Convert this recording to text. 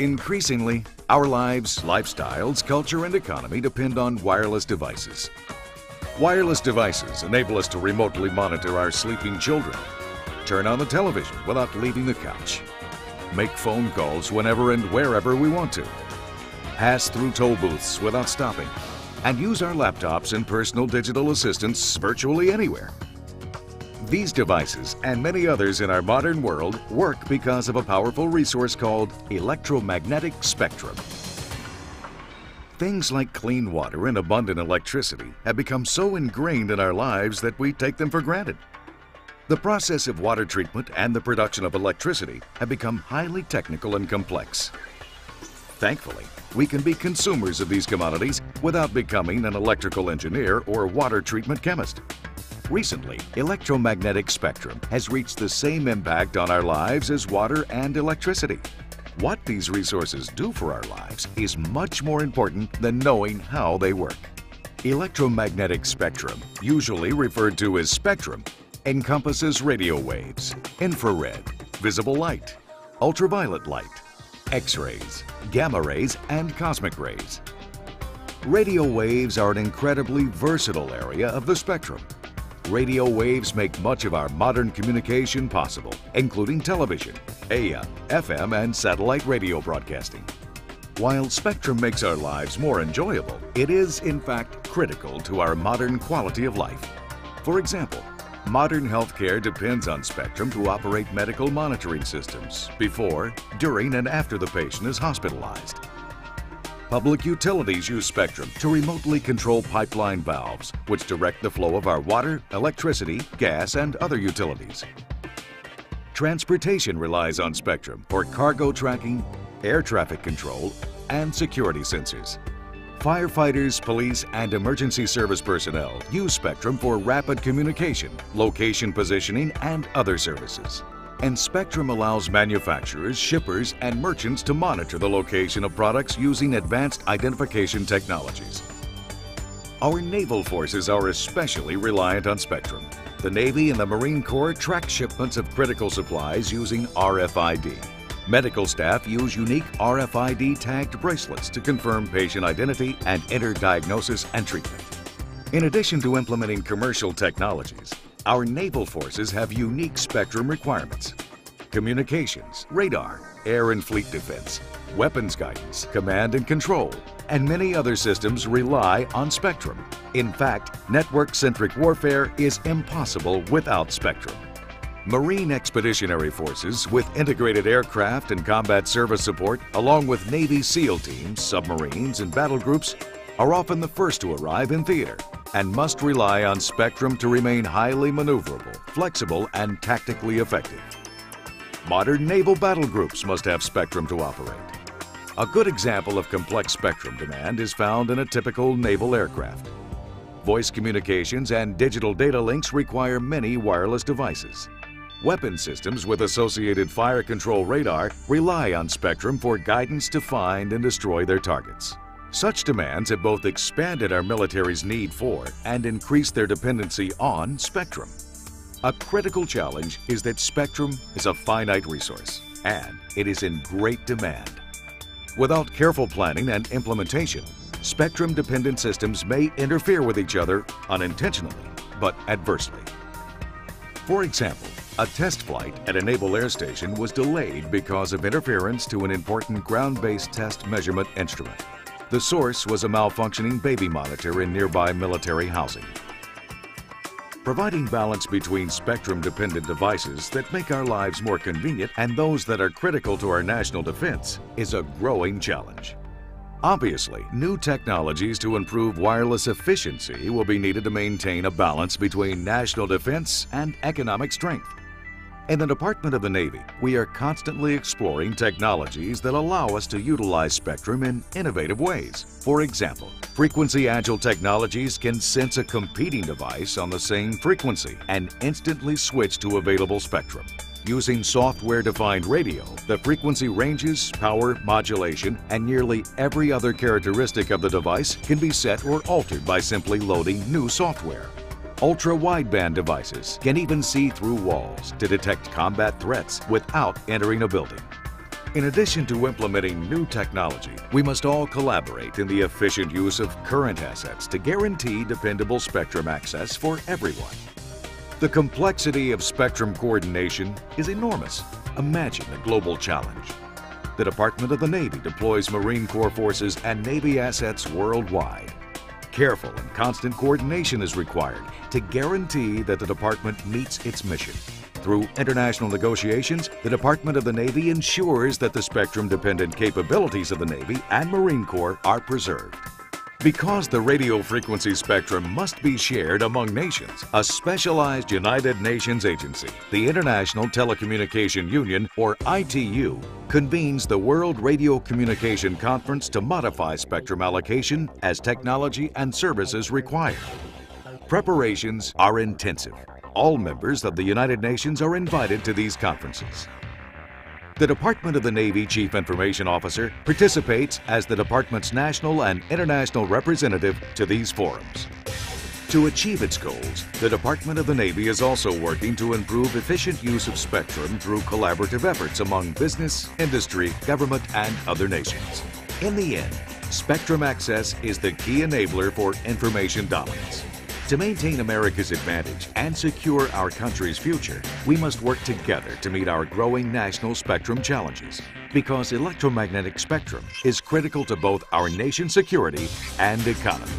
Increasingly, our lives, lifestyles, culture, and economy depend on wireless devices. Wireless devices enable us to remotely monitor our sleeping children, turn on the television without leaving the couch, make phone calls whenever and wherever we want to, pass through toll booths without stopping, and use our laptops and personal digital assistants virtually anywhere. These devices and many others in our modern world work because of a powerful resource called electromagnetic spectrum. Things like clean water and abundant electricity have become so ingrained in our lives that we take them for granted. The process of water treatment and the production of electricity have become highly technical and complex. Thankfully, we can be consumers of these commodities without becoming an electrical engineer or water treatment chemist. Recently, electromagnetic spectrum has reached the same impact on our lives as water and electricity. What these resources do for our lives is much more important than knowing how they work. Electromagnetic spectrum, usually referred to as spectrum, encompasses radio waves, infrared, visible light, ultraviolet light, X-rays, gamma rays, and cosmic rays. Radio waves are an incredibly versatile area of the spectrum. Radio waves make much of our modern communication possible, including television, AM, FM, and satellite radio broadcasting. While spectrum makes our lives more enjoyable, it is, in fact, critical to our modern quality of life. For example, modern healthcare depends on spectrum to operate medical monitoring systems before, during, and after the patient is hospitalized. Public utilities use spectrum to remotely control pipeline valves, which direct the flow of our water, electricity, gas, and other utilities. Transportation relies on spectrum for cargo tracking, air traffic control, and security sensors. Firefighters, police, and emergency service personnel use spectrum for rapid communication, location positioning, and other services. And spectrum allows manufacturers, shippers, and merchants to monitor the location of products using advanced identification technologies. Our naval forces are especially reliant on spectrum. The Navy and the Marine Corps track shipments of critical supplies using RFID. Medical staff use unique RFID tagged bracelets to confirm patient identity and enter diagnosis and treatment. In addition to implementing commercial technologies, our naval forces have unique spectrum requirements. Communications, radar, air and fleet defense, weapons guidance, command and control, and many other systems rely on spectrum. In fact, network-centric warfare is impossible without spectrum. Marine Expeditionary Forces with integrated aircraft and combat service support, along with Navy SEAL teams, submarines, and battle groups, are often the first to arrive in theater and must rely on spectrum to remain highly maneuverable, flexible, and tactically effective. Modern naval battle groups must have spectrum to operate. A good example of complex spectrum demand is found in a typical naval aircraft. Voice communications and digital data links require many wireless devices. Weapon systems with associated fire control radar rely on spectrum for guidance to find and destroy their targets. Such demands have both expanded our military's need for and increased their dependency on spectrum. A critical challenge is that spectrum is a finite resource, and it is in great demand. Without careful planning and implementation, spectrum-dependent systems may interfere with each other unintentionally, but adversely. For example, a test flight at a naval air station was delayed because of interference to an important ground-based test measurement instrument. The source was a malfunctioning baby monitor in nearby military housing. Providing balance between spectrum-dependent devices that make our lives more convenient and those that are critical to our national defense is a growing challenge. Obviously, new technologies to improve wireless efficiency will be needed to maintain a balance between national defense and economic strength. In the Department of the Navy, we are constantly exploring technologies that allow us to utilize spectrum in innovative ways. For example, frequency-agile technologies can sense a competing device on the same frequency and instantly switch to available spectrum. Using software-defined radio, the frequency ranges, power, modulation, and nearly every other characteristic of the device can be set or altered by simply loading new software. Ultra-wideband devices can even see through walls to detect combat threats without entering a building. In addition to implementing new technology, we must all collaborate in the efficient use of current assets to guarantee dependable spectrum access for everyone. The complexity of spectrum coordination is enormous. Imagine a global challenge. The Department of the Navy deploys Marine Corps forces and Navy assets worldwide. Careful and constant coordination is required to guarantee that the department meets its mission. Through international negotiations, the Department of the Navy ensures that the spectrum-dependent capabilities of the Navy and Marine Corps are preserved. Because the radio frequency spectrum must be shared among nations, a specialized United Nations agency, the International Telecommunication Union, or ITU, convenes the World Radio Communication Conference to modify spectrum allocation as technology and services require. Preparations are intensive. All members of the United Nations are invited to these conferences. The Department of the Navy Chief Information Officer participates as the department's national and international representative to these forums. To achieve its goals, the Department of the Navy is also working to improve efficient use of spectrum through collaborative efforts among business, industry, government, and other nations. In the end, spectrum access is the key enabler for information dominance. To maintain America's advantage and secure our country's future, we must work together to meet our growing national spectrum challenges, because electromagnetic spectrum is critical to both our nation's security and economy.